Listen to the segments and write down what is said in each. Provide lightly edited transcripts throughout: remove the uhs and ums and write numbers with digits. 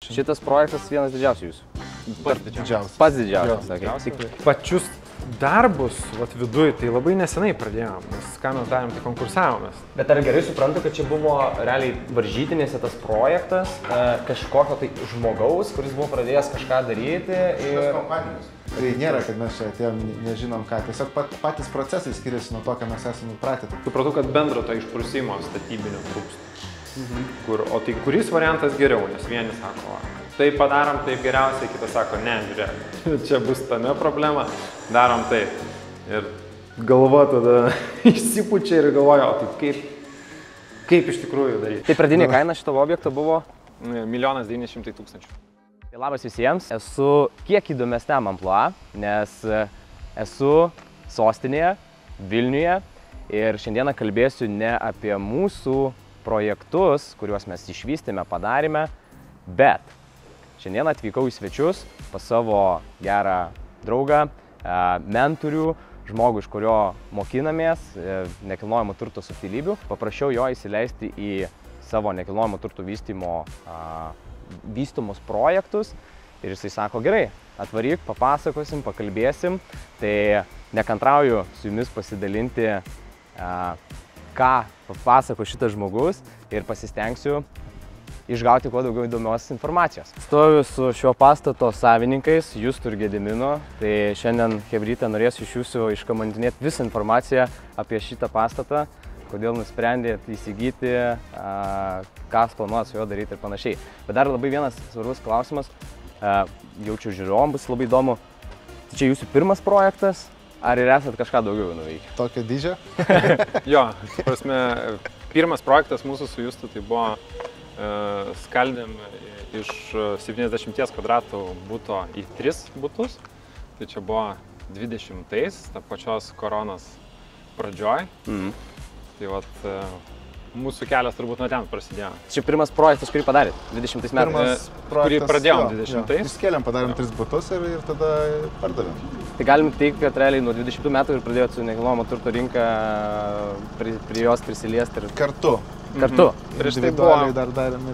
Šitas projektas vienas didžiausių jūsų. Pats didžiausias. Pačius darbus viduj tai labai nesenai pradėjom, nes ką mes darėm, tai konkursavomės. Bet ar gerai suprantu, kad čia buvo realiai varžytinėse tas projektas kažkokio tai žmogaus, kuris buvo pradėjęs kažką daryti ir... kompanijos. Tai nėra, kad mes čia atėjom, nežinom ką, tiesiog patys procesai skiriasi nuo to, ką mes esame įpratę. Supratau, kad bendro to išprusimo statybinio trūksta. O tai kuris variantas geriau, nes vieni sako, tai padarom taip geriausiai, kitas sako, ne, žiūrėk, čia bus tame problema, darom taip. Ir galva tada išsipučia ir galvoja, o tai kaip iš tikrųjų daryti. Tai pradinė kaina šito objekto buvo? 1 900 000. Tai labas visiems, esu kiek įdomesniam amplua, nes esu sostinėje, Vilniuje ir šiandieną kalbėsiu ne apie mūsų projektus, kuriuos mes išvystėme, padarėme, bet šiandien atvykau į svečius pas savo gerą draugą, mentorių, žmogų, iš kurio mokinamės nekilnojamo turto subtilybių. Paprašiau jo įsileisti į savo nekilnojamo turto vystomus projektus ir jisai sako, gerai, atvaryk, papasakosim, pakalbėsim, tai nekantrauju su jumis pasidalinti, ką papasako šitas žmogus ir pasistengsiu išgauti kuo daugiau įdomios informacijos. Stoviu su šio pastato savininkais, Justu ir Gediminu, tai šiandien chebrytė norėsiu iš jūsų iškamantinėti visą informaciją apie šitą pastatą, kodėl nusprendėt įsigyti, ką planuojat su juo daryti ir panašiai. Bet dar labai vienas svarbus klausimas, jaučiu žiūrovom, bus labai įdomu, tai čia jūsų pirmas projektas? Ar ir esat kažką daugiau nuveikę? Tokio dydžio? Jo, prasme, pirmas projektas mūsų su Justu tai buvo skaldėm iš 70 kvadratų buto į 3 butus. Tai čia buvo 20-ais, ta pačios koronos pradžioj. Tai vat mūsų kelias turbūt nuo ten prasidėjo. Čia pirmas projektas, kurį padarėt 20 metais? Kurį pradėjom 20-ais. Išskėlėm, padarėm 3 butus ir tada pardavėm. Tai galim teikti, kad realiai nuo 20 metų ir pradėjot su nekilnojamo turto rinka prie jos prisiliesti ir... Kartu. Prieš tai buvo... dar darėme.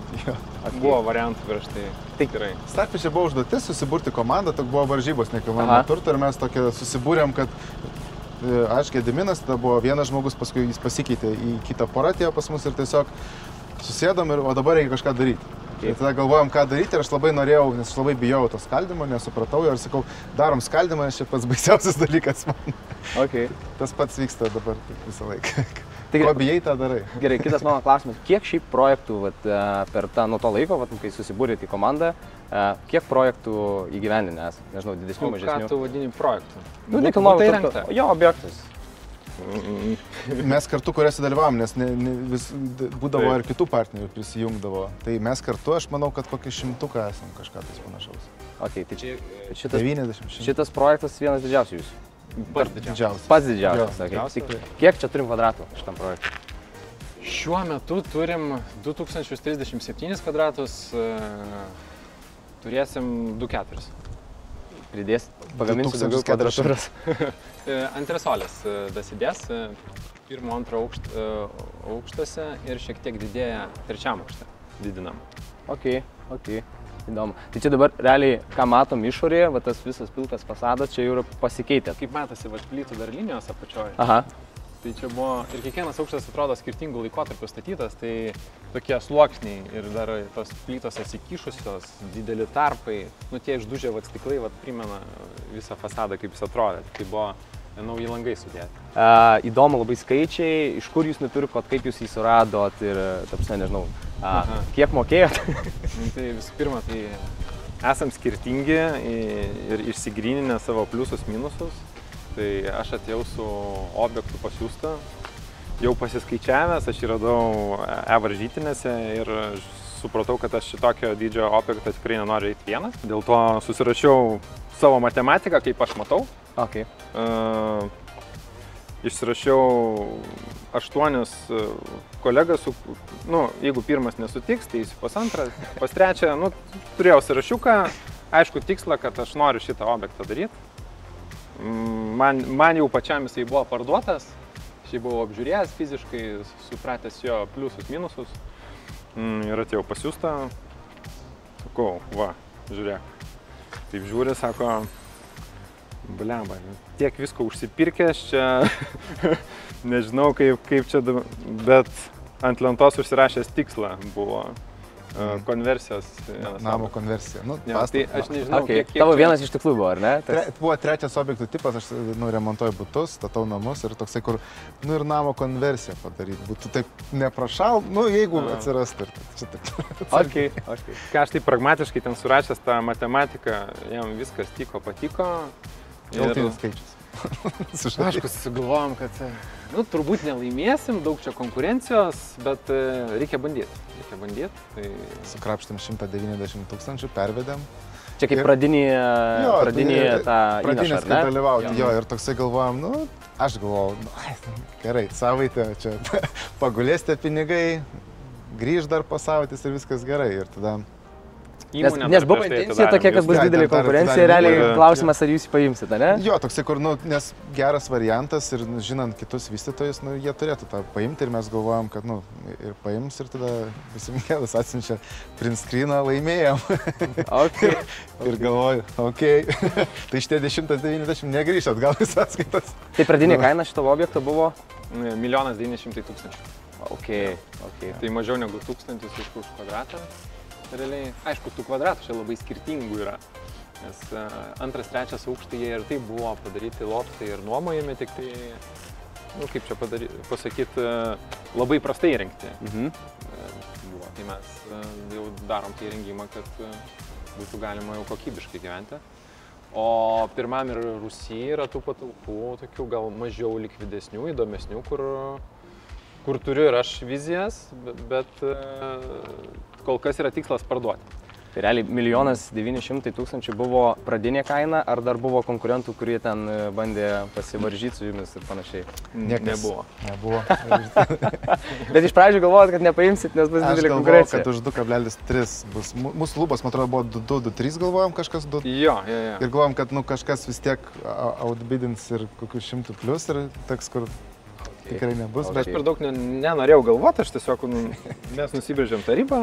Buvo variantų prieš tai. Tikrai. Startui čia buvo užduotis susiburti komandą, tokia buvo varžybos nekilnojamo turto ir mes tokia susibūrėm, kad aš Gediminas, tada buvo vienas žmogus, paskui jis pasikeitė į kitą porą, atėjo pas mus ir tiesiog susėdom o dabar reikia kažką daryti. Ir tada galvojom, ką daryti ir aš labai norėjau, nes aš labai bijau to skaldimo, nesupratau ir sakau, darom skaldimą, nes čia pats baisiausias dalykas man. Tas pats vyksta dabar visą laiką. Ko bijai, tą darai. Gerai, kitas mano klausimas, kiek šiaip projektų per nuo to laiko, kai susibūrėt į komandą, kiek projektų įgyvendinęs, nežinau, didesnių, mažesnių? Ką tu vadini projektų? Nekilnojamo turto. Jo, objektas. Mes kartu kuriuose dalyvavom, nes būdavo ir kitų partnerių prisijungdavo. Tai mes kartu, aš manau, kad kokį 100 esam kažką tais panašaus. Tai čia 90. Šitas projektas vienas didžiausių jūsų? Pats didžiausias. Kiek čia turim kvadratų šitam projektui? Šiuo metu turim 2037 kvadratus, turėsim 2-4. Pridės, pagaminsiu daugiau kvadratūros. Antresolės dasidės, 1-2 aukštuose ir šiek tiek didėja 3 aukšte, didinam. Įdomu. Tai čia dabar realiai, ką matom išorėje, tas visas pilkas fasadas čia jau yra pasikeitęs. Kaip matosi, plytų dar linijos apačioje. Tai čia buvo, ir kiekvienas aukštas atrodo skirtingų laikotarpių statytas, tai tokie sluoksniai ir dar tos plytos atsikišusios, dideli tarpai, tie išdužę stiklai primena visą fasadą, kaip jis atrodė. Tai buvo nauji langai sudėti. Įdomu labai skaičiai, iš kur jūs nupirkot, kaip jūs jį suradot ir, nežinau, kiek mokėjot? Tai visų pirma, tai esam skirtingi ir išsigryninę savo pliusus, minusus. Tai aš atėjau su objektu pasiūstą, jau pasiskaičiavęs, aš jį radau e-varžytinėse ir supratau, kad aš šitokio dydžio objektą tikrai nenoriu eiti vienas. Dėl to susirašiau savo matematiką, kaip aš matau. Išsirašiau 8 kolegas, jeigu pirmas nesutiks, tai eisiu pas antrą, pas trečią, turėjau sąrašiuką, aišku tikslą, kad aš noriu šitą objektą daryti. Man jau pačiam jisai buvo parduotas, aš jį buvau apžiūrėjęs fiziškai, supratęs jo pliusus, minusus ir atėjau pasiūstą. Sakau, va, žiūrėk. Taip žiūri, sako, blemba, tiek visko užsipirkęs čia, nežinau kaip čia, bet ant lentos užsirašęs tikslą buvo. Konversijos. Namo konversija. Nu, tai aš nežinau, kiek tavo vienas iš tikslų buvo, ar ne? Buvo trečias objektų tipas, aš remontuoju butus, statau namus ir toksai, kur, ir namo konversiją padaryti. Būtų taip neprašal, jeigu atsirastų. Okay. Ką aš taip pragmatiškai ten surašęs tą matematiką, jam viskas patiko. Galutinis skaičius. Aišku, sugalvojom, kad turbūt nelaimėsim, daug čia konkurencijos, bet reikia bandyti. Tai... Sukrapštėm 190 000, pervedėm. Čia kaip pradinį tą įnašą, Pradinis, kai dalyvauti, jo, ir toksai galvojom, aš galvojau, gerai, savaitę čia pagulėsite pinigai, grįž dar po savaitės ir viskas gerai. Ir tada... Nes buvo intencija tokia, kad bus didelė konkurencija, realiai klausimas, ar jūs jį paimsite, ne? Jo, toksai, kur, nes geras variantas ir žinant kitus vystytojus, jie turėtų tą paimti ir mes galvojom, kad, ir paims ir tada visi mėlas atsiunčia print screeną, laimėjom. Ir galvoju, tai šitie 190 negrįžt atgal į sąskaitas. Tai pradinė kaina šito objekto buvo? 1 900 000. Tai mažiau negu 1000 už kvadratą. Realiai, aišku, tų kvadratų čia labai skirtingų yra, nes antras, trečias aukštai jie ir taip buvo padaryti loftai ir nuomojami, tik tai, kaip čia pasakyti, labai prastai įrengti. Buvo. Tai mes jau darom tą įrengimą, kad būtų galima jau kokybiškai gyventi. O pirmam ir Rūsy yra tų patalpų, tokių gal mažiau likvidesnių, įdomesnių, kur turiu ir aš vizijas, bet kol kas yra tikslas parduoti. Tai realiai 1 900 000 buvo pradinė kaina, ar dar buvo konkurentų, kurie ten bandė pasivaržyti su jumis ir panašiai? Nebuvo. Bet iš pradžių galvojot, kad nepaimsit, nes bus didelė konkurencija. Aš galvojau, kad už 2,3 bus. Mūsų lubos, man atrodo, buvo 2,3 galvojom, kažkas 2. Jo. Ir galvojom, kad kažkas vis tiek outbidins ir kokius 100 plus ir teks, kur tikrai nebus. Aš per daug nenorėjau galvoti, aš tiesiog, mes nusibrėžėm tą ribą.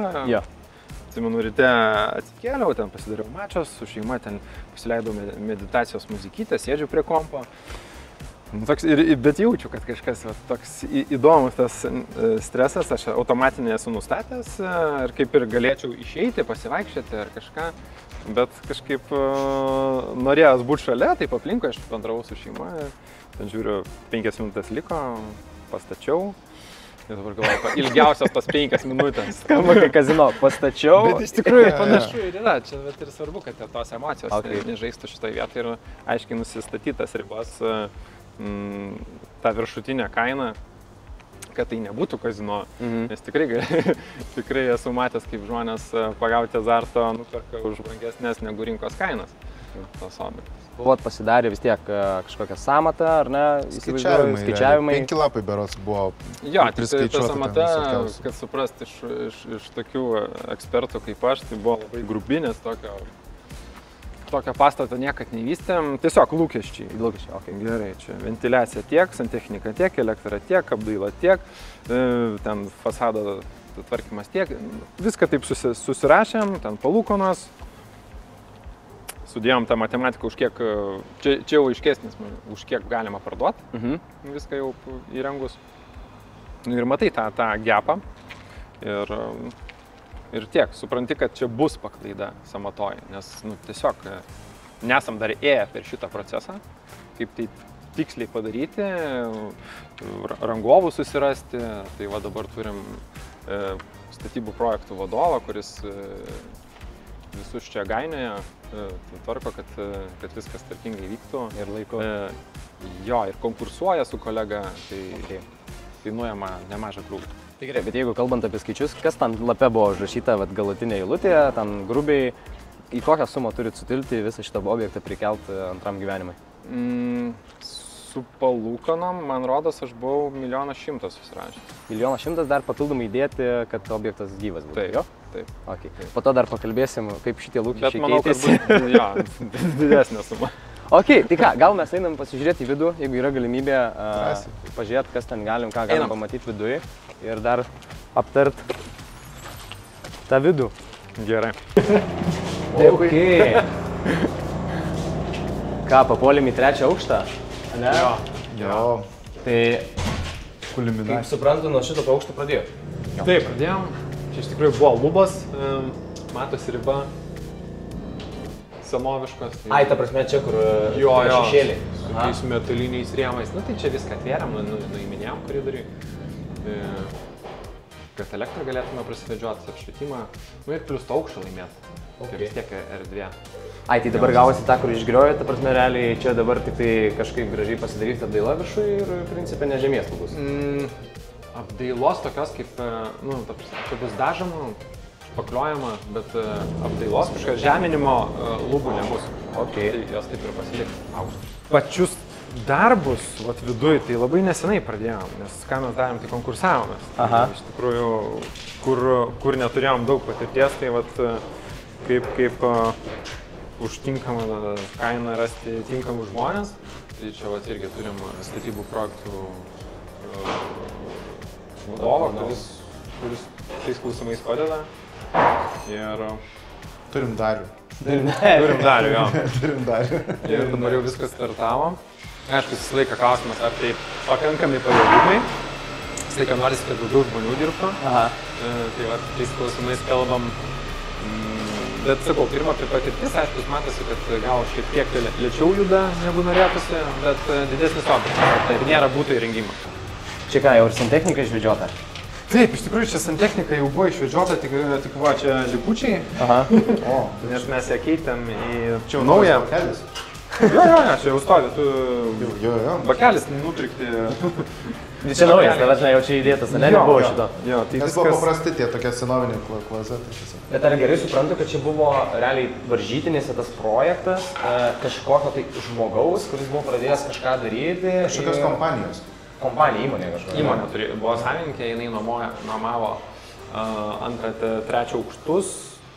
Atsimenu, ryte atsikėliau, ten pasidariau mačas, su šeima ten pasileidau meditacijos muzikytę, sėdžiu prie kompo. Bet jaučiu, kad kažkas toks įdomus tas stresas, aš automatinį esu nustatęs ir kaip ir galėčiau išeiti, pasivaikščioti ar kažką. Bet kažkaip norėjęs būti šalia, taip aplinkui aš bendravau su šeima. Ten žiūriu, 5 minutės liko, pastačiau. Ir dabar galvoju, ilgiausias tos 5 minutės. Skamba kaip kazino, pastačiau. Bet iš tikrųjų panašu ir yra. Čia ir svarbu, kad tos emocijos nežaistų šitoje vietoje ir aiškiai nusistatytas ribas, tą viršutinę kainą, kad tai nebūtų kazino. Nes tikrai esu matęs, kaip žmonės pagauti azarto nuperka už brangesnės negu rinkos kainas. Tos objektus. Buvot pasidarę vis tiek kažkokią samatą, ar ne? Skaičiavimai. 5 lapai berods buvo. Jo, tai ta samata, kad suprast iš tokių ekspertų kaip aš, tai buvo labai grubinės, tokio pastato niekad nevystėm, tiesiog lūkesčiai. Gerai, čia ventiliacija tiek, santechnika tiek, elektra tiek, apdaila tiek, ten fasado tvarkymas tiek, viską taip susirašėm, ten palūkonos. Sudėjom tą matematiką, už kiek, čia jau aiškesnis, už kiek galima parduoti, viską jau įrengus. Ir matai tą gapą ir tiek, supranti, kad čia bus paklaida samatoj, nes tiesiog nesam dar ėję per šitą procesą, kaip tai tiksliai padaryti, rangovų susirasti, tai va dabar turim statybų projektų vadovą, kuris visus čia gainioja, tvarko, kad viskas tvarkingai vyktų. Ir laiko. Jo, ir konkursuoja su kolega, tai kainuojama nemažą krūvį. Tai gerai, bet jeigu kalbant apie skaičius, kas ten lape buvo užrašyta galutinė eilutė, ten grubiai, į kokią sumą turit sutilpti visą šitą objektą prikelt antram gyvenimui? Su palūkanom, man rodos, aš buvau 1 100 000 susirašęs. 1 100 000 dar papildomai įdėti, kad objektas gyvas būtų. Taip, jo? Taip. Okay. Po to dar pakalbėsim, kaip šitie lūkesčiai keitėsi. Bet manau, kad bus didesnė suma. Ok, tai ką, gal mes einam pasižiūrėti į vidų, jeigu yra galimybė pažiūrėti, kas ten galim, ką galim pamatyti viduje ir dar aptart tą vidų. Gerai. Ok. Ką, papuolėm į 3 aukštą? Ne? Jo, Tai, kaip kulminacija. suprantu, nuo šito aukšto pradėjo. Taip, pradėjom. Čia iš tikrųjų buvo lubos, matosi riba senoviškos. Ai, ta prasme, čia kur Jo, šešėlį. su tais metaliniais rėmais. Nu tai čia viską atvėrėm, nuiminėjom koridoriui. Kad elektrą galėtume prasivedžiuoti, apšvietimą. Nu ir plius to aukštą laimėti. Tai vis tiek erdvė. Ai, tai dabar gavosi tą, kur išgriojo, ta prasme, realiai čia dabar tik tai kažkaip gražiai pasidarys apdaila viršui ir principė nežemės bus. Apdailos tokios kaip, nu, ta prasme, čia bus dažoma, špakliuojama, bet apdailos kažkokio žeminimo lubų nebus. Ok. Tai jos taip ir pasiliks aukštus. Pačius darbus vat, viduj tai labai nesenai pradėjom, nes ką mes darėm, tai konkursavomės. Aha. Tai, iš tikrųjų, kur neturėjom daug patirties, tai vat, kaip už tinkamą kainą rasti tinkamus žmonės. Tai čia vat, irgi turim statybų projektų vadovą, kuris tais klausimais padeda. Ir Turim Darių. turim Darių, jo. Turim Darių. Ir dabar jau viskas startavo. Aišku, visą laiką klausimas, ar tai pakankami pajėgumai. Visą laiką norisi, kad daugiau žmonių dirbtų. Aha. Tai va, tais klausimais kalbam. Bet sakau, pirma patirtis, aišku, matosi, kad gal šiek tiek lėčiau juda, negu norėtųsi, bet didesnis objektas. Tai nėra būtų įrengimo. Čia ką, jau ir santechnika išvedžiota? Taip, iš tikrųjų, čia santechnika jau buvo išvedžiota, tik va, čia likučiai. Aha. O, Nes mes ją keitėm į čia jau naują. bakelis. Jo, čia jau stovi, tu... Jo. Bakelis nupirkti. Čia naujas, ta prasme, jau čia įdėtas, ne? Nebuvo šito. Jo, tai Nes buvo viskas... paprasti tie tokie senoviniai klozetai. Bet ar gerai suprantu, kad čia buvo realiai varžytinėse tas projektas kažkokio tai žmogaus, kuris buvo pradėjęs kažką daryti? Kažkokios kompanijos. Kompanija, įmonė kažkokia. Įmonė buvo savininkė, jinai nuomavo 2-3 aukštus,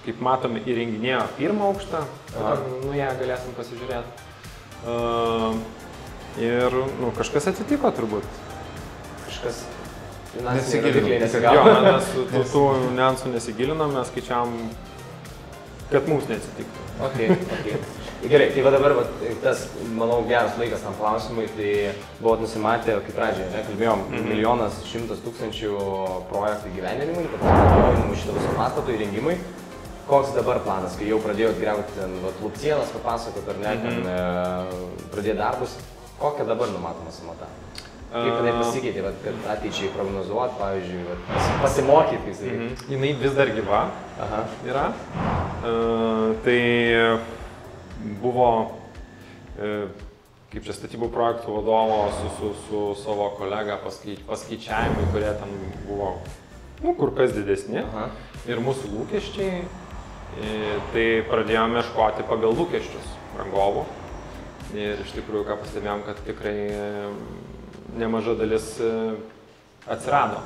kaip matome, įrenginėjo 1 aukštą, nu ją galėsim pasižiūrėti. Ir nu, kažkas atsitiko turbūt. Kažkas Nesigilino. Jo, mes tų niuansų nesigilinom, mes skaičiavom, kad mums neatsitiktų. Okay. Gerai, tai va dabar tas, manau, geras laikas tam klausimui, tai buvot nusimatę, kaip pradžioje, kalbėjom, 1.100.000 projektų įgyvendinimui, atnaujinimui šito viso pastato įrengimui. Koks dabar planas, kai jau pradėjot griauti ten lupcienas papasakot, ar ne, ten pradėti darbus, kokia dabar numatoma sumata? Kaip jinai pasikeitė, kad ateičiai prognozuot, pavyzdžiui, pasimokyti, kaip sakyti? Jinai vis dar gyva yra. Tai buvo, kaip čia statybų projektų vadovo su savo kolega paskaičiavimai, kurie ten buvo kur kas didesni ir mūsų lūkesčiai. Tai pradėjome ieškoti pagal lūkesčius rangovų. Ir iš tikrųjų, ką pastebėjom, kad tikrai nemaža dalis atsirado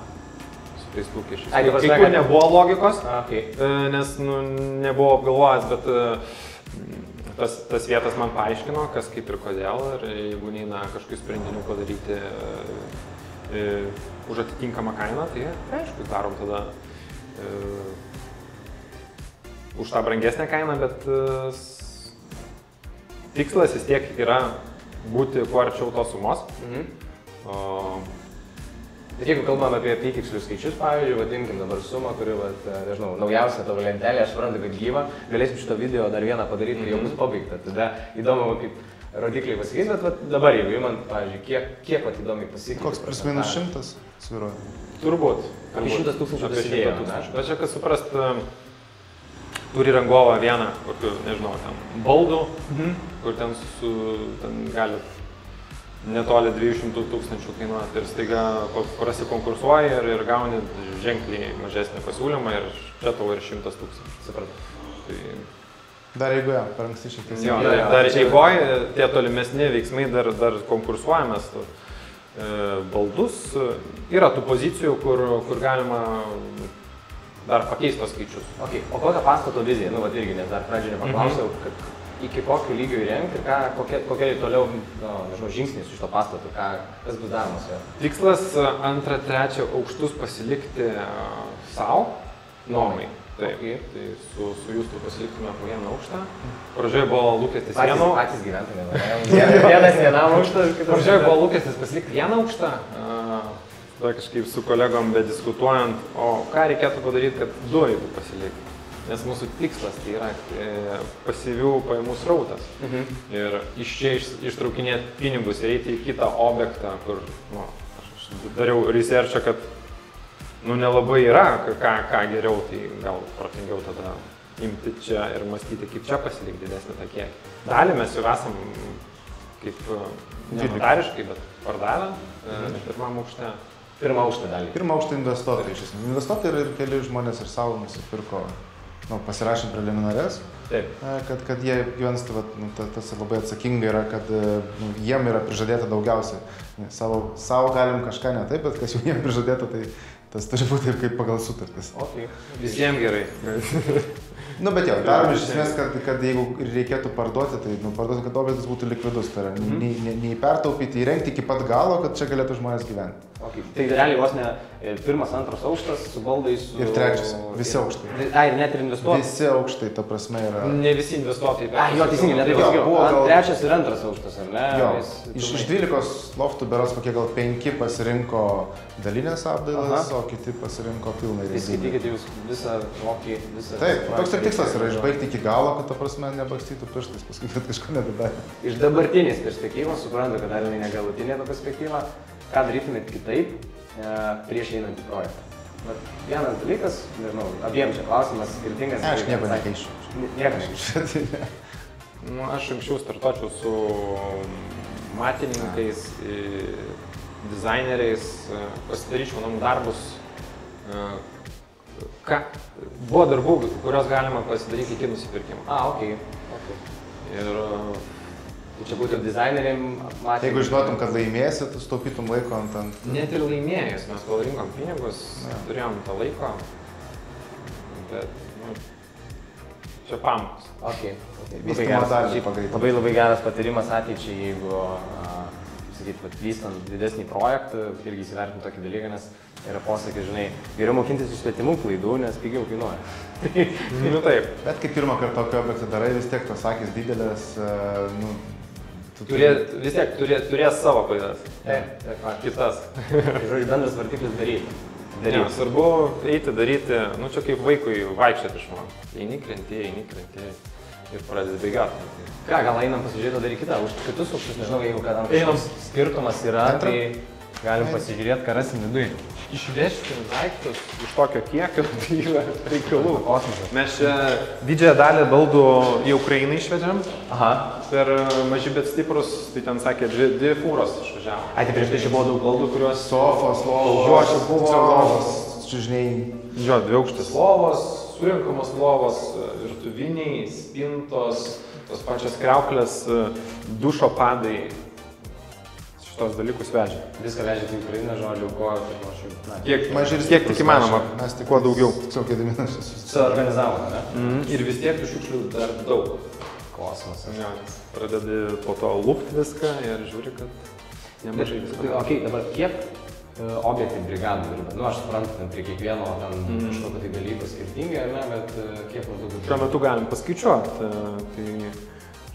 su tais lūkesčiais. Kai kur nebuvo logikos, nes nebuvo apgalvojęs, bet tas vietas man paaiškino, kas kaip ir kodėl. Ir jeigu neina kažkokių sprendinių padaryti už atitinkamą kainą, tai aišku, darom tada už tą brangesnę kainą, bet tikslas vis tiek yra būti kuo arčiau tos sumos. Bet jeigu kalbam apie apytikslius skaičius, pavyzdžiui, vadinkim dabar sumą, kuri, nežinau, naujausia tavo lentelė, aš suprantu, kad gyva, galėsim šito video dar vieną padaryti, kai jau bus pabaigta. Tada įdomu, kaip rodikliai pasikeis, bet dabar jeigu imant, pavyzdžiui, kiek įdomiai pasikeis. Koks plus minus 100 sviruoja? Turbūt. Apie 100 000 dasidėjo. Bet čia, kad suprast, turi rangovą vieną, kokiu, nežinau, ten baldų, kur ten gali netoli 200 000 kainuoti ir staiga prasikonkursuoji ir gauni ženkliai mažesnį pasiūlymą ir čia tau ir 100 000. Supratau. Dar eigoje, per anksti šiek tiek. Jo, dar eigoje tie tolimesni veiksmai dar konkursuojamės. Baldus yra tų pozicijų, kur galima dar pakeisti tos skaičius. Okay. O kokią pastato viziją? Nu, irgi, nes dar pradžioje nepaklausiau, iki kokio lygio įrengti ir kokie toliau žingsniai su šito pastatu, kas bus daromas jo? Tikslas 2-3 aukštus pasilikti savo nuomai. Taip, tai su Justu pasiliktume po vieną aukštą. Pradžioje buvo lūkestis vieną. Patys gyventume. Vienas vienam aukštą. Pradžioje buvo lūkestis pasilikti vieną aukštą. Tada kažkaip su kolegom bediskutuojant, o ką reikėtų padaryti, kad 2 eitų pasilikti. Nes mūsų tikslas tai yra pasyvių pajamų srautas. Ir iš čia ištraukinėti pinigus ir eiti į kitą objektą, kur aš dariau researchą, kad nelabai yra, ką geriau, tai gal protingiau tada imti čia ir mąstyti, kaip čia pasilikti didesnį tą kiekį. Dalį mes jau esam kaip nenotariškai, bet pardavę pirmam aukšte. Pirmą aukštą dalį. Pirmą aukštą investuotojai iš esmės. Investuotojai ir keli žmonės ir savo nusipirko, pasirašėm preliminarės, kad jie gyvens, tas labai atsakinga yra, kad jiem yra prižadėta daugiausiai. Savo galim kažką ne taip, bet kas jau jiem prižadėta, tai tas turi būti taip, kaip pagal sutartis. Visiems gerai. Bet jau, darom iš esmės, kad jeigu reikėtų parduoti, tai parduoti, kad objektas būtų likvidus, tai yra nei pertaupyti, įrengti iki pat galo, kad čia galėtų žmonės gyventi. Tai realiai vos ne pirmas, antras aukštas su baldais. Ir trečias, visi aukštai. Ir net ir investuotojai. Visi aukštai, ta prasme yra. Ne visi investuotojai. Jo, teisingai, net taip pasakiau. Trečias ir antras aukštas, ar ne? Jo, iš 12 loftų beros kokie gal 5 pasirinko dalinės apdailas, o kiti pasirinko pilnai įrenginį. Įskaitykite jūs visą vokį, visą... Taip, toks ir tikslas yra išbaigti iki galo, kad ta prasme nebakstytų pirštais, paskui kad kažko nedadarė. Iš dabartinės perspektyvos, suprantu, kad dar negalutinė ta perspektyva, ką darytumėt kitaip prieš einant į projektą. Vienas dalykas, nežinau, abiem čia klausimas skirtingas. Aš nieko nekeičiu. Nieko nekeičiu. Aš anksčiau startuočiau su matininkais, dizaineriais, pasidaryčiau namų darbus. Buvo darbų, kurios galima pasidaryti iki nusipirkimo. Ok. Ir čia būtų dizaineriam matyti. Jeigu žinotum, kad laimėsi, tu staupytum laiko ant... Net ir laimėjus, mes kol rinkom pinigus, turėjom tą laiko, bet čia pamokas. Labai geras patarimas ateičiai, jeigu vystant didesnį projektą, irgi įsivertinti tokį dalyką, nes yra posakis, žinai, geriau mokintis iš svetimų klaidų, nes pigiau kainuoja. Taip. Bet kai pirmą kartą tokį objektą darai, vis tiek tos akys didelės, vis tiek turės savo klaidas. Kitas. Žodžiu, bendras vartiklis daryti. Svarbu eiti daryti, čia kaip vaikui vaikščioti išmokti. Eini krenti ir pradedi bėgioti. Ką, gal einam pasižiūrėti dar į kitą, už kitus aukštus, nežinau, jeigu kažkoks skirtumas yra, tai galim pasižiūrėti, ką rasim viduje. Išvežti daiktus iš tokio kiekio, tai yra reikalų. Mes čia didžiąją dalį baldų į Ukrainą išvežėm. Per maži bet stiprus, tai ten sakė, 2 fūros išvažiavo. Tai prieš tai čia buvo daug baldų, kurios... Sofos, lovos, lovos, žinai... 2 aukštas lovos, surinkamos lovos, virtuviniai, spintos, tos pačios kriauklės, dušo padai. Šitos dalykus vežė. Viską vežė į Ukrainą, žodžiu, ko... Kiek tik įmanoma, kuo daugiau. Tiksliau, Gediminas suorganizavo, ne? Ir vis tiek tų šiukšlių dar daug. Kosmosas. Pradedi po to lupti viską ir žiūri, kad nemažai visko. Ok, dabar kiek objektai brigadų dirba? Aš suprantu, prie kiekvieno kažkokio tai dalyko skirtingai, ar ne, bet kiek maždaug dirba? Šiuo metu galim paskaičiuoti. Tai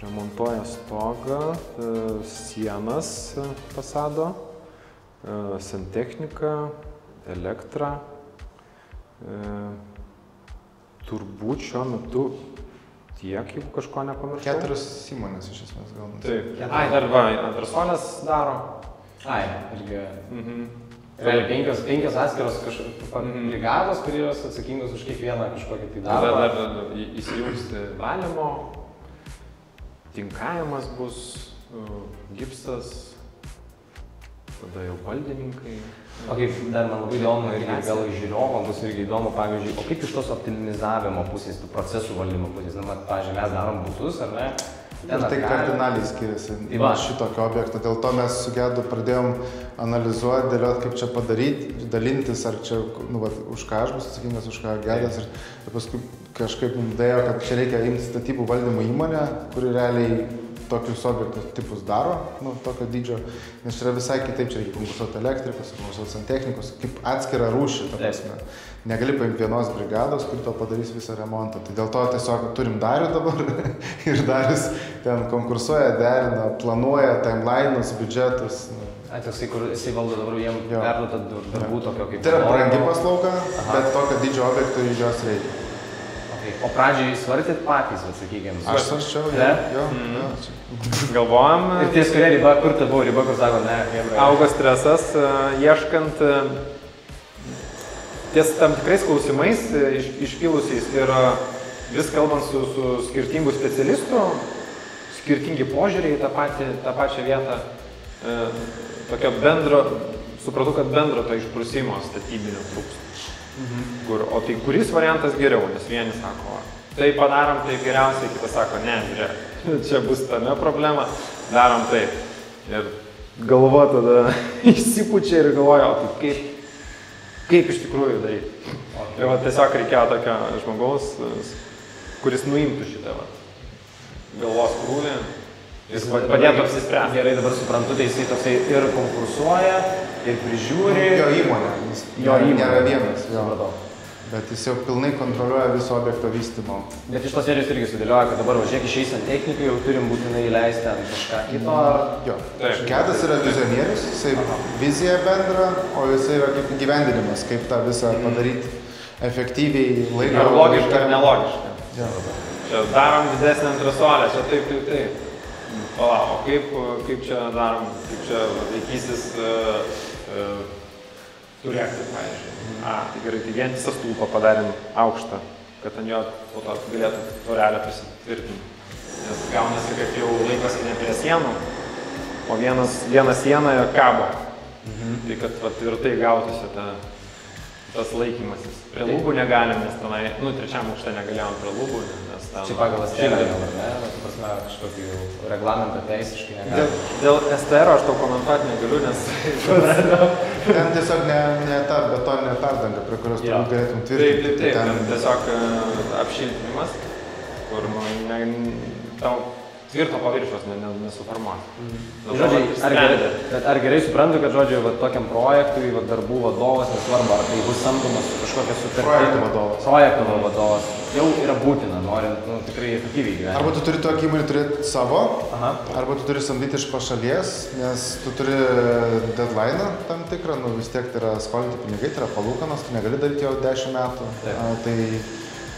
remontuoja stogą, sienas fasado, santechniką, elektrą. Turbūt šiuo metu tiek, jeigu kažko nepamiršau. 4 įmonės iš esmės gaunasi. Taip. Antrasolės daro. Irgi. Realiai 5 atskiros brigados, kurios atsakingos už kiekvieną kažkokį tai darbą. Dar įsijungsti valymo, tinkavimas bus, gipsas, tada jau valdininkai. Dar man labai įdomu ir gal žiūrovam bus irgi įdomu, pavyzdžiui, o kaip iš tos optimizavimo pusės, tų procesų valdymo pusės, pavyzdžiui, mes darom butus, ar ne? Ir tai kardinaliai skiriasi nuo šitokio objekto, dėl to mes su Gedu pradėjom analizuoti, dėlioti, kaip čia padaryti, dalintis, ar čia, už ką aš bus atsakingas, už ką Gedas, ir paskui kažkaip mums dėjo, kad čia reikia imti statybų valdymo įmonę, kuri realiai tokius objektų tipus daro, nu, tokio dydžio, nes čia yra visai kitaip, čia reikia konkursuoti elektrikus, konkursuoti santechnikus, kaip atskirą rūšį, ta prasme. Negali paimti vienos brigados, kuri to padarys visą remontą. Tai dėl to tiesiog turim Darių dabar ir Darius ten konkursuoja, derina, planuoja timeline'us, biudžetus. Toksai, kur jisai valdo dabar jiem perduota darbų tokio kaip... Tai yra brangi paslauga, bet tokio dydžio objektų jos reikia. O pradžiai svarstėt patys, sakykime. Aš svarsčiau, jo. Galvojam. Ir ties kuria riba, kur ta buvo riba, kur sako, ne, auga stresas, ieškant ties tam tikrais klausimais iškilusiais ir vis kalbant su skirtingų specialistų, skirtingi požiūriai į tą pačią vietą, tokio bendro, supratau, kad bendro to išprusimo statybinio trūksta. O tai kuris variantas geriau, nes vieni sako, tai padarom taip geriausiai, kitas sako, ne, žiūrėk, čia bus tame problema, darom taip. Ir galva tada išsipučia ir galvoja, o tai kaip iš tikrųjų daryti. Ir tiesiog reikėjo tokio žmogaus, kuris nuimtų šitą galvos krūvį. Jis padėtų apsispręsti. Gerai, dabar suprantu, tai jisai toksai ir konkursuoja, ir prižiūri. Jo įmonė. Jo įmonė. Nėra vienas. Jo. Bet jis jau pilnai kontroliuoja viso objekto vystymo. Bet iš tos serijos irgi sudėlioja, kad dabar važiuok išeis ant technikų, jau turim būtinai įleisti ant kažką kito. Jo. Kedas yra vizionierius, jisai vizija bendra, o jisai yra kaip gyvendinimas, kaip tą visą padaryti efektyviai laiko. Ar logiška, ar nelogiška. Jo. Čia darom didesnį antresolę, čia taip. O kaip čia darom, kaip čia laikysis turėkti, pavyzdžiui. Tai gerai, tai vientisą stulpą padarėm aukštą, kad ant jo po to galėtų tvorelę prisitvirtinti. Nes gaunasi, kad jau laikosi ne prie sienų, o viena siena kabo. Tai kad ir tai gautųsi tas laikymasis. Prie lubų negalim, nes tenai, trečiam aukšte negalėjom prie lubų, nes ten... Čia pagal STR, ar ne? Tu prasme, kažkokį reglamentą teisiškai negalim. Dėl STR aš tau komentuoti negaliu, nes... Ten tiesiog ne ta betoninė tardanga, prie kurios tu galėtum tvirtinti. Taip, ten tiesiog apšiltinimas, kur tau tvirto paviršiaus nesuformuosi. Ar gerai suprantu, kad žodžiu, tokiam projektui, darbų vadovas, nesvarbu, ar tai bus samdomas kažkokia sutartį. Projekto vadovas. Jau yra būtina, norint tikrai efektyviai gyventi. Arba tu turi tokį įmonį turėti savo, arba tu turi samdyti iš pašalies, nes tu turi deadline'ą tam tikrą, vis tiek tai yra skolinti pinigai, tai yra palūkanos, tu negali daryti jau 10 metų.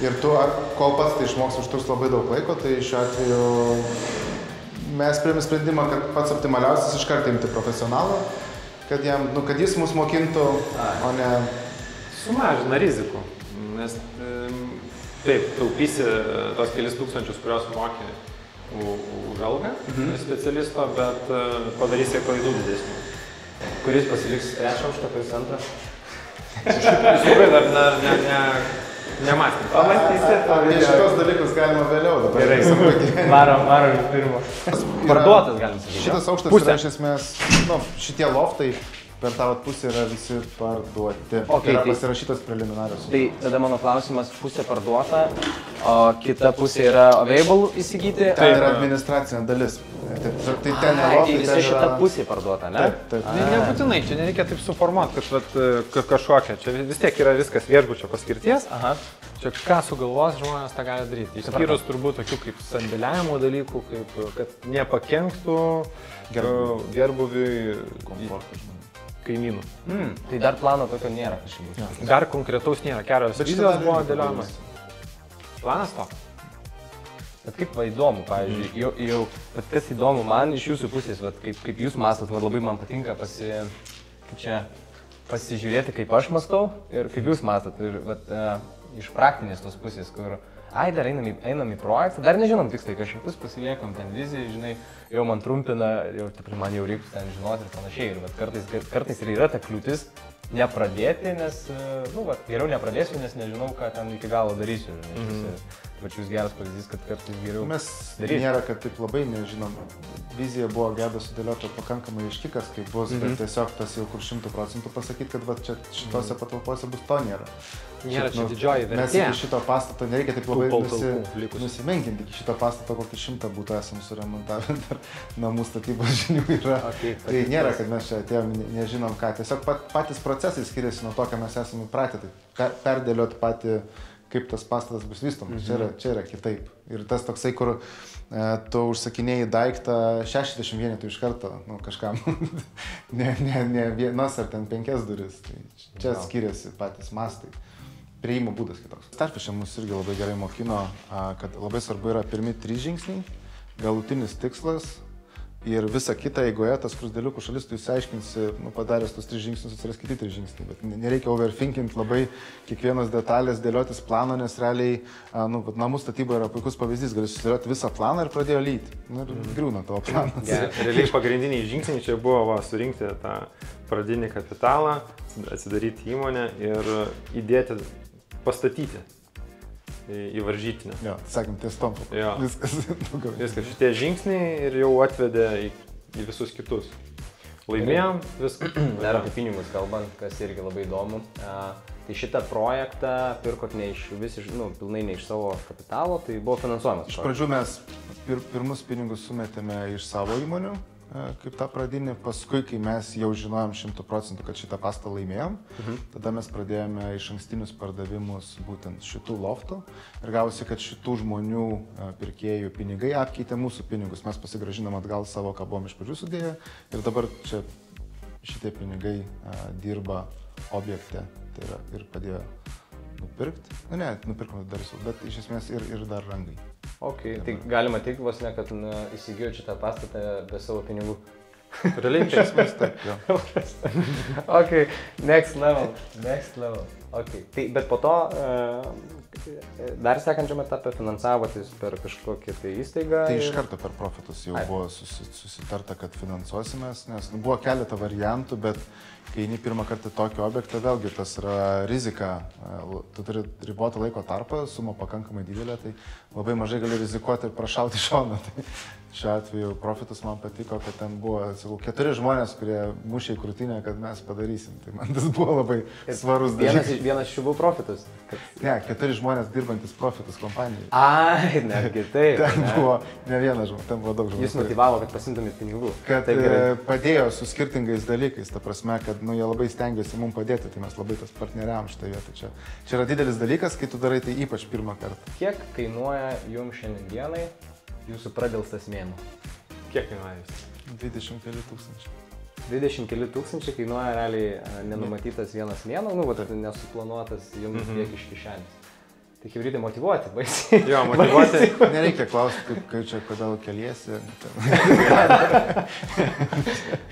Ir tu, kol pats tai išmoks, užtruks labai daug laiko, tai šiuo atveju mes priėmėm sprendimą, kad pats optimaliausias iš karto imti profesionalą, kad jis mus mokintų, o ne... Sumažina rizikų, nes taip, taupysi tos kelis tūkstančius, kurios mokė už algą specialisto, bet padarysi klaidų didesnių. Kuris pasiliks trečią aukštą, kuris antrą? Iš tikrųjų dar nemąstym. Apie šitos dalykus galima vėliau dabar. Gerai, varom pirmo. Parduotas, galim sakyti. Šitas aukštas yra iš esmės, šitie loftai per tą pusę yra visi parduoti. Yra pasirašytas preliminarius. Tai tada mano klausimas, pusė parduota, o kita pusė yra available įsigyti? Tai yra administracinė dalis. Tai ten yra loftai. Tai visa šita pusė parduota, ne? Taip. Nebūtinai, čia nereikia taip suformuoti kažkokią. Čia vis tiek yra viskas viešbučio paskirties. Čia ką sugalvos žmonės tą gali daryti. Išskyrus turbūt tokių kaip sandėliavimo dalykų, kad nepakenktų gerbuviui kaimynų. Tai dar plano tokio nėra kažkaip. Dar konkretaus nėra, kelios vizijos buvo dėliojamas. Planas to. Bet kaip įdomu, pavyzdžiui, bet kas įdomu man iš jūsų pusės, kaip jūs mąstot, labai man patinka pasižiūrėti, kaip aš mąstau ir kaip jūs mąstot. Ir iš praktinės tos pusės, kur dar einam į projektą, dar nežinom tiksliai, kažkokius pasiliekam ten viziją, žinai, jau man trumpina, man jau reiktų ten žinoti ir panašiai. Ir kartais ir yra ta kliūtis nepradėti, nes, geriau nepradėsiu, nes nežinau, ką ten iki galo darysiu. pačius geras pavyzdys, kad kartais geriau. Mes daryt. nėra, kad taip labai nežinom. Vizija buvo Gedo sudėliota pakankamai aiškikas, kaip bus, bet tiesiog tas jau kur 100% pasakyti, kad va, čia šitose patalpose bus to nėra. Nėra čia didžioji vertė. Mes iki šito pastato nereikia taip labai nusimenkinti. Iki šito pastato kokį 100 būtų esam suremontavę, dar namų statybos žinių yra. Tai nėra, kad mes čia atėjom, nežinom ką. Tiesiog patys procesai skiriasi nuo to, ką mes esame įpratę. Tai perdėliot patį, kaip tas pastatas bus vystomas. Čia yra kitaip. Ir tas toksai, kur tu užsakinėjai daiktą 60 vienetų iš karto, nu, kažkam. ne vienas ar ten 5 duris. Tai čia skiriasi patys mastai. Prieimo būdas kitoks. Starfish mus irgi labai gerai mokino, kad labai svarbu yra pirmi 3 žingsniai, galutinis tikslas ir visa kita eigoje, tas krusdėliukų šalis, tu įsiaiškinsi, nu, padaręs tos 3 žingsnius, atsiras kiti 3 žingsniai, bet nereikia overthinkint labai kiekvienas detalės, dėliotis planą, nes realiai, nu, namų statyba yra puikus pavyzdys, gali susidėlioti visą planą ir pradėjo lyti. Nu, ir griūna tavo planas. Realiai pagrindiniai žingsniai čia buvo surinkti tą pradinį kapitalą, atsidaryti įmonę ir įdėti pastatyti į varžytinę. Jo, sakėm, ties tom. Viskas. Viskas, šitie žingsniai ir jau atvedė į visus kitus. Laimėjom viską. Dar apie pinigus kalbant, kas irgi labai įdomu. Tai šitą projektą pirkot pilnai ne iš savo kapitalo, tai buvo finansuojamas. Iš pradžių mes pirmus pinigus sumetėme iš savo įmonių, kaip tą pradinį, paskui, kai mes jau žinojom 100%, kad šitą pastą laimėjom, tada mes pradėjome iš ankstinius pardavimus būtent šitų loftų ir gavosi, kad šitų žmonių pirkėjų pinigai apkeitė mūsų pinigus, mes pasigrąžinom atgal savo, ką buvom iš pradžių sudėję ir dabar čia šitie pinigai dirba objekte, tai yra ir padėjo nupirkti, nupirkome dar visų, bet iš esmės ir dar rangai. Ok, tai galima tik vos ne, kad įsigijo šitą pastatą be savo pinigų. Realiai iš esmės taip, jo. Ok, next level. Ok, tai, bet po to dar sekančiam etapą finansavotės per kažkokią tai įstaigą. Tai iš karto per profitus jau buvo susitarta, kad finansuosimės, nes buvo keletą variantų, bet kai eini pirmą kartą tokį objektą, vėlgi tas yra rizika, tu turi ribotą laiko tarpą, suma pakankamai didelė, tai labai mažai gali rizikuoti ir prašauti šoną. Tai šiuo atveju profitus man patiko, kad ten buvo, sakau, 4 žmonės, kurie mušė į krūtinę, kad mes padarysim. Tai man tas buvo labai svarus dalykas. Vienas iš jų buvo profitus? Ne, 4 žmonės dirbantis profitus kompanijai. Ai, netgi taip. Ten buvo ne vienas žmogus, ten buvo daug žmonių. Jūs motivavo, kad pasimtumėt pinigų. Kad padėjo su skirtingais dalykais, ta prasme, kad jie labai stengiasi mums padėti, tai mes labai tas partneriavom šitą vietą. Čia yra didelis dalykas, kai tu darai tai ypač pirmą kartą. Kiek kainuoja jums šiandienai jūsų pradelstas mėnuo? Kiek kainuoja jūs? 20 keli tūkstančiai. 20 keli tūkstančiai kainuoja realiai nenumatytas vienas mėnuo, nesuplanuotas jums tiek iš kišenės. Tai hibridai motyvuoti, baisiai. Jo, motyvuoti. Nereikia klausti, kaip čia, kodėl keliesi.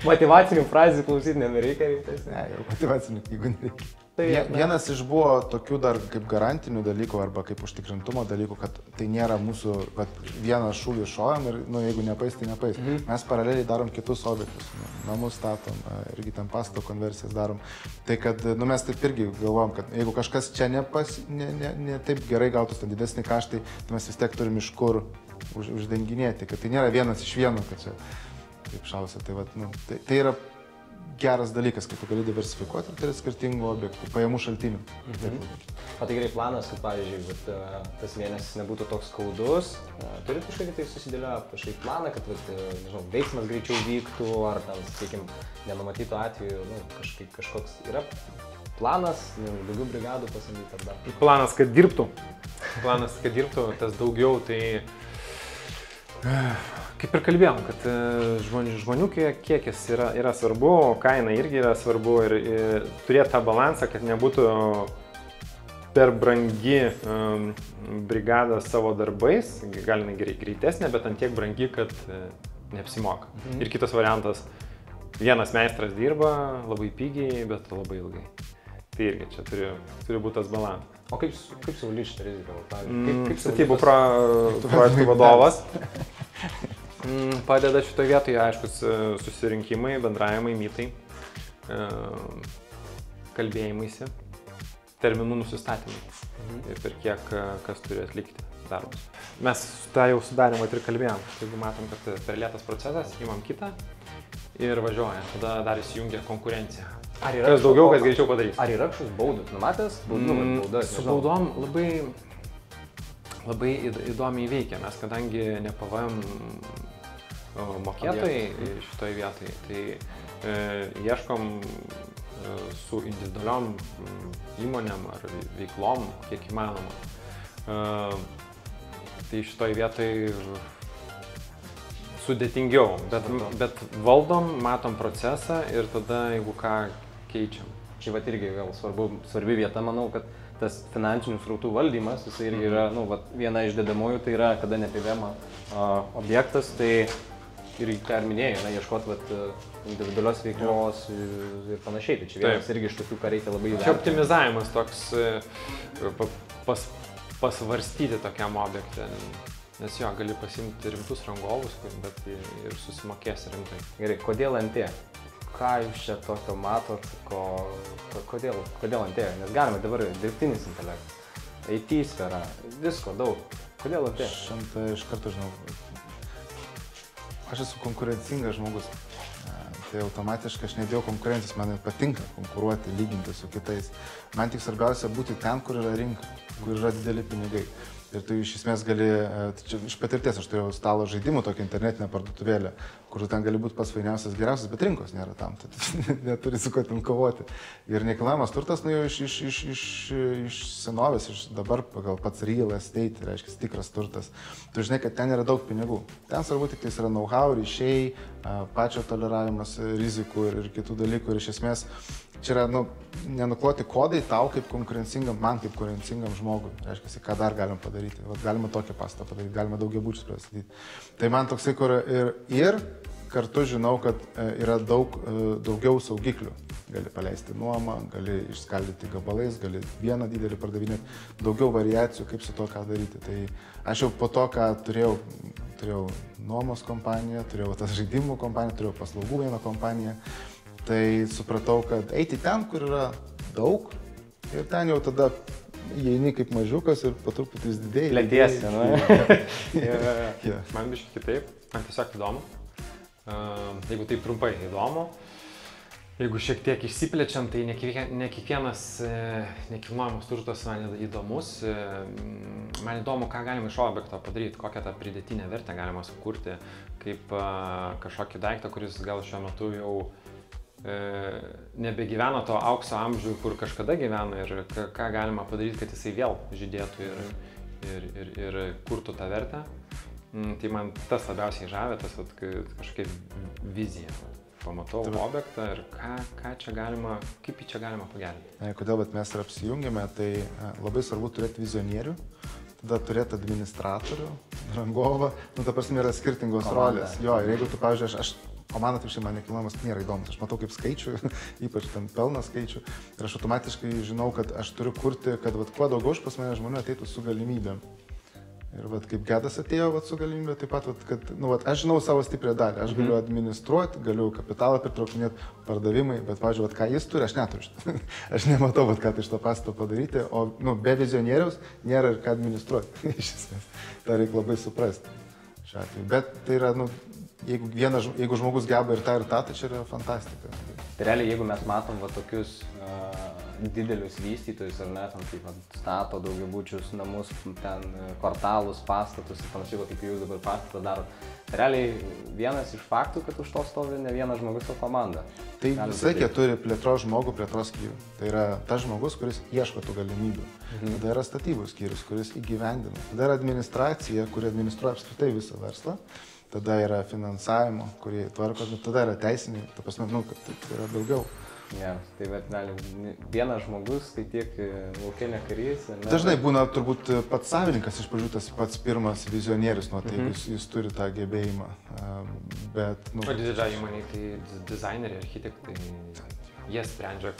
Motyvacinių frazių klausyti nebereikia. Ne, jau motyvacinių knygų nereikia. Vienas iš buvo tokių dar kaip garantinių dalykų arba kaip užtikrintumo dalykų, kad tai nėra mūsų, kad vieną šūvį šojam ir jeigu nepais, tai nepais. Mes paraleliai darom kitus objektus, namus statom, irgi ten pastato konversijas darom. Tai kad mes taip irgi galvojam, kad jeigu kažkas čia ne taip gerai gautus ten didesnį kaštai, tai mes vis tiek turim iš kur uždenginėti, kad tai nėra vienas iš vieno, kad čia taip šausia. Tai yra geras dalykas, kad tu gali diversifikuoti ir turi skirtingų objektų, pajamų šaltinių. O tai gerai planas, kad pavyzdžiui, tas mėnesis nebūtų toks skaudus, turit kažkokį tai susidėlioję kažkokį planą, kad veiksmas greičiau vyktų, ar ten, sakykime, nenumatytų atveju, kažkoks yra planas, daugiau brigadų pasamdyti ar dar? Planas, kad dirbtų. Tas daugiau, tai kaip ir kalbėjom, kad žmonių kiekis yra svarbu, kaina irgi yra svarbu ir turėti tą balansą, kad nebūtų per brangi brigada savo darbais, galime greitesnė, bet ant tiek brangi, kad neapsimoka. Ir kitas variantas, vienas meistras dirba labai pigiai, bet labai ilgai. Tai irgi čia turi būti tas balansas. O kaip suvaldyti šitą riziką? Statybų projektų vadovas padeda šitoje vietoje, aiškus, susirinkimai, bendravimai, mytai, kalbėjimaisi, terminų nusistatymai ir per kiek kas turi atlikti. darbus. Mes tą jau sudarėm ir kalbėjom. Jeigu matom, kad per lėtas procesas, imam kitą ir važiuoja. Tada dar įsijungia konkurencija. Kas daugiau, kas greičiau padarys. Ar yra kažkoks baudus? Numatęs? Baudas? Su baudom labai įdomiai veikia. Mes kadangi ne PVM mokėtojai šitoj vietoj, tai ieškom su individualiom įmonėm ar veiklom, kiek įmanoma. Tai šitoj vietoj sudėtingiau, bet valdom, matom procesą ir tada, jeigu ką, keičiam. Čia vat irgi vėl svarbi vieta, manau, kad tas finansinių srautų valdymas, jis irgi yra, viena iš dedamųjų, tai yra, kada ne PVM objektas, tai irgi, ką ir minėjai, ieškoti individualios veiklos ir panašiai. Tai čia vienas irgi iš tokių, ką reikia labai įvertinti. Čia optimizavimas toks, pasvarstyti tokiam objektui, nes jo, gali pasimti rimtus rangovus, bet ir susimokės rimtai. Gerai, kodėl NT? Ką jūs čia tokio matot, kodėl NT? Nes galime dabar dirbtinis intelektas, IT sfera, visko daug. Kodėl NT? Aš iš karto žinau, aš esu konkurencingas žmogus, tai automatiškai aš nedėjau konkurencijos, man patinka konkuruoti, lyginti su kitais. Man tik svarbiausia būti ten, kur yra rinka, kur yra dideli pinigai. Ir tu iš esmės gali, čia iš patirties aš turėjau stalo žaidimų, tokią internetinę parduotuvėlę, kur ten gali būti pats fainiausias, geriausias, bet rinkos nėra tam, tai neturi su kuo ten kovoti. Ir nekilnojamas turtas, jau iš senovės, iš dabar pagal pats real estate, reiškia tikras turtas. Tu žinai, kad ten yra daug pinigų. Ten svarbu tik tai yra know-how, ryšiai, pačio toleravimas rizikų ir kitų dalykų. Ir iš esmės čia yra, nenukloti kodai tau kaip konkurencingam, man kaip konkurencingam žmogui. Reiškia, ką dar galim padaryti. Galima tokią pastatą padaryti, galima daugiabučius pastatyti. Tai man toksai, kur ir kartu žinau, kad yra daugiau saugiklių. Gali paleisti nuomą, gali išskaldyti gabalais, gali vieną didelį pardavinėti, daugiau variacijų, kaip su to ką daryti. Tai aš jau po to, ką turėjau nuomos kompaniją, turėjau tas žaidimų kompaniją, turėjau paslaugų vieną kompaniją. Tai supratau, kad eiti ten, kur yra daug ir ten jau tada įeini kaip mažiukas ir po truputį vis didėjai. Plėtiesi, Man biškai kitaip, man tiesiog įdomu. Jeigu taip trumpai įdomu, jeigu šiek tiek išsiplečiam, tai ne kiekvienas nekilnojamas turtas man įdomus. Man įdomu, ką galima iš objekto padaryti, kokią tą pridėtinę vertę galima sukurti, kaip kažkokį daiktą, kuris gal šiuo metu jau nebegyvena to aukso amžių, kur kažkada gyvena ir ką galima padaryti, kad jisai vėl žydėtų ir kurtų tą vertę. Tai man tas labiausiai žavė, tas kažkokia vizija. Pamatau objektą ir kaip jį čia galima pagerinti. Kodėl mes ir apsijungėme, tai labai svarbu turėti vizionierių, tada turėti administratorių, rangovą, ta prasme yra skirtingos rolės. Jo, ir jeigu tu, pavyzdžiui, o man atvirkščiai man nekilnojamas nėra įdomus, aš matau kaip skaičių, ypač ten pelną skaičių, ir aš automatiškai žinau, kad aš turiu kurti, kad kuo daugiau pas mane žmonių ateitų su galimybėm. Ir kaip Gedas atėjo su galimybė, taip pat, kad aš žinau savo stiprią dalį, aš galiu administruoti, galiu kapitalą pritraukinėti, pardavimai, bet, pavyzdžiui, ką jis turi, aš neturiu. Aš nematau, ką tai iš to pastato padaryti, o be vizionieriaus nėra ir ką administruoti. Iš esmės, tą reikia labai suprasti šiuo atveju. Bet tai yra, jeigu žmogus geba ir tą, tai čia yra fantastika. Tai realiai, jeigu mes matom tokius didelius vystytojus, ar ne, taip stato daugiabučius namus, ten kvartalus, pastatus ir panašiai, kaip jūs dabar pastatą darot. Tai realiai vienas iš faktų, kad už to stovi ne vienas žmogus, o komanda. Tai visai jie turi plėtros žmogų, plėtros skyrių. Tai yra tas žmogus, kuris ieško tų galimybių. Tada yra statybų skyrius, kuris įgyvendina. Tada yra administracija, kuri administruoja apskritai visą verslą. Tada yra finansavimo, kurie tvarko, tada yra teisiniai, ta prasme, kad tai yra daugiau. Ja, tai vienas žmogus, tai tiek lauke ne karys. Dažnai būna turbūt pats savininkas iš pradžių tas pats pirmas vizionierius, tai jis turi tą gebėjimą. O didžiąją įmonį, tai dizaineriai, architektai, jie sprendžia,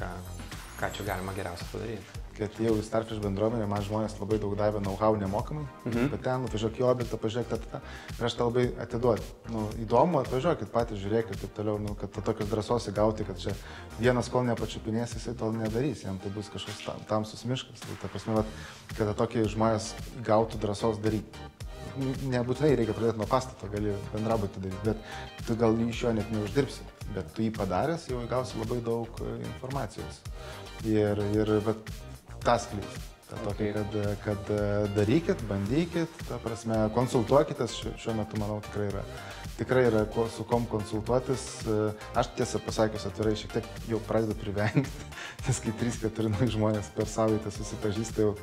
ką čia galima geriausia padaryti. kad jau į Starfish bendruomenę man žmonės labai daug davė know-how nemokamai, bet ten atvažiuok į objektą, pažiūrėk ir aš tą labai atiduodu. Nu, įdomu, atvažiuokit patys, žiūrėkit taip toliau, nu, kad tokios drąsos įgauti, kad čia vienas kol nepačiupinės, jisai tol nedarys, jam tai bus kažkoks tamsus miškas. Tai ta prasme, kad tokie žmonės įgautų drąsos daryti. Nebūtinai reikia pradėti nuo pastato, gali bendrabutį daryti, bet tu gal iš jo net neuždirbsi, bet tu jį padaręs jau įgausi labai daug informacijos. Ir tas klius, kad darykit, bandykit, ta prasme, konsultuokitės, šiuo metu, manau, tikrai yra su kom konsultuotis. Aš tiesą pasakius atvirai šiek tiek jau pradedu privengti, nes kai 3-4 žmonės per savaitę susipažįsta jau,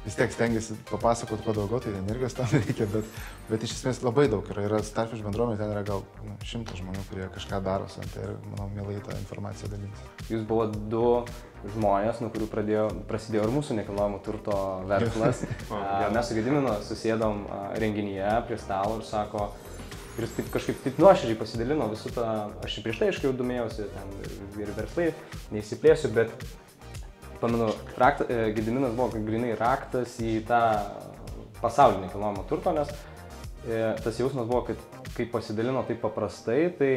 vis tiek stengiasi papasakoti kuo daugiau, tai energijos tam reikia, bet iš esmės labai daug yra Starfish bendruomenė, ten yra gal 100 žmonių, kurie kažką daro, tai ir, manau, mielai tą informaciją dalintis. Jūs buvo 2 žmonės, nuo kurių prasidėjo ir mūsų nekilnojamo turto verslas. Mes su Gediminu susėdom renginyje prie stalo ir sako, ir jis kažkaip taip nuoširdžiai pasidalino visų tą, aš ir prieš tai aiškiai jau domėjausi, ten ir verslai, neįsiplėsiu, bet pamenu, Gediminas buvo grinai raktas į tą pasaulinį nekilnojamo turto, nes tas jausmas buvo, kad kai pasidalino taip paprastai, tai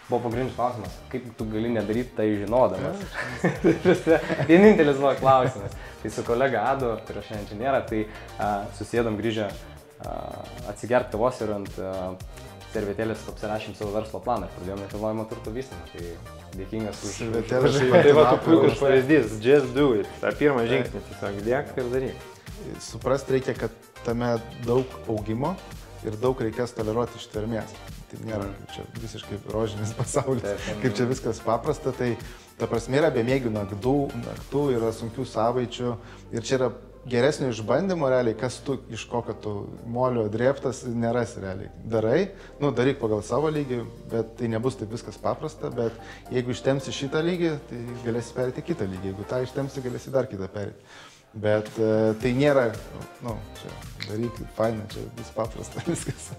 buvo pagrindinis klausimas, kaip tu gali nedaryti tai žinodamas. Vienintelis buvo klausimas. Tai su kolega Adu, kurio šiandien čia nėra, tai susėdom grįžę atsigert kavos ir ant servetėlės apsirašėm savo verslo planą ir pradėjome nekilnojamo turto vystymą. Tai dėkingas už... Tai va, tu puikus pavyzdys, just do it. Ta pirmą žingsnį, tiesiog liek ir daryk. Suprast reikia, kad tame daug augimo ir daug reikės toleruoti ištvermės. Tai nėra kaip čia visiškai rožinis pasaulis, kaip čia viskas paprasta. Tai ta prasme yra bemėgių naktų, yra sunkių savaičių ir čia yra geresnio išbandymo realiai, kas tu iš kokio tu molio drėbtas nerasi realiai. Daryk pagal savo lygį, bet tai nebus taip viskas paprasta, bet jeigu ištemsi šitą lygį, tai galėsi perėti kitą lygį, jeigu tą ištemsi, galėsi dar kitą perėti. Bet tai nėra, čia daryk, faina, čia bus paprasta viskas.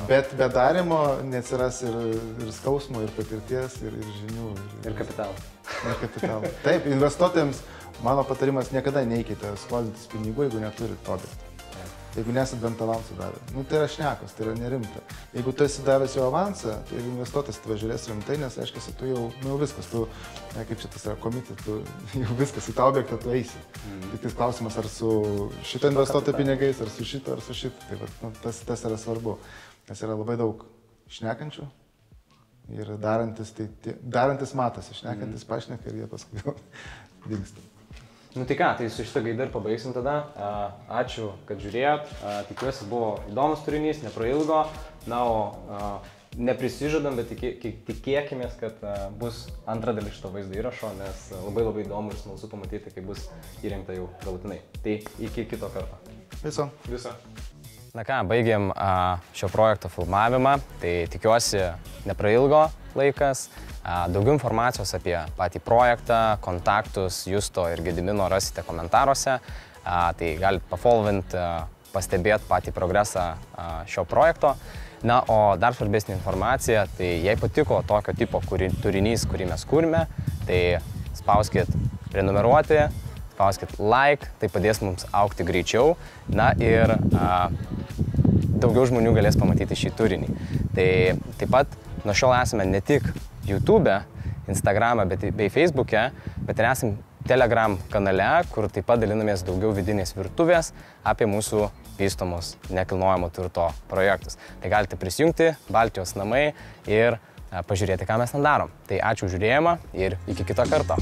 Bet be darimo neatsiras ir skausmo, ir patirties, ir žinių. Ir kapitalo. Ir kapitalo. Taip, investuotojams mano patarimas niekada neikite skolintis pinigų, jeigu neturit objektą. Jeigu nesat bent avansą davę. Tai yra šnekos, tai yra nerimta. Jeigu tu esi davęs jau avansą, tai investuotojas tave žiūrės rimtai, nes aiškiai, tu jau viskas, tu, kaip šitas yra komitė, tu jau viskas į tą objektą tu eisi. Tik tai klausimas, ar su šito investuotojo pinigais, ar su šito, ar su šito. Tai tas yra svarbu, nes yra labai daug šnekančių ir darantis matosi, šnekantis pašneka ir jie paskui dingsta. Tai ką, tai su šitą gaidą ir pabaigsim tada. Ačiū, kad žiūrėjot. Tikiuosi buvo įdomus turinys, neprailgo. Neprisižadam, bet tikėkimės, kad bus antra dalis šito vaizdo įrašo, nes labai įdomu ir smalsu pamatyti, kaip bus įrengta jau galutinai. Tai iki kito karto. Viso. Na ką, baigėm šio projekto filmavimą. Tai tikiuosi neprailgo laikas. Daugiau informacijos apie patį projektą, kontaktus Justo ir Gedimino rasite komentaruose. Tai galite pafollowinti, pastebėti patį progresą šio projekto. O dar svarbesnė informacija, tai jei patiko tokio tipo turinys, kurį mes kūrime, tai spauskit prenumeruoti, spauskit like, tai padės mums augti greičiau. Ir daugiau žmonių galės pamatyti šį turinį. Tai taip pat nuo šiol esame ne tik YouTube, Instagram'e bei Facebook'e, bet ir esame Telegram kanale, kur taip pat dalinamės daugiau vidinės virtuvės apie mūsų vystomus nekilnojamo turto projektus. Tai galite prisijungti, Baltijos namai ir pažiūrėti, ką mes ten darom. Tai ačiū už žiūrėjimą ir iki kito karto.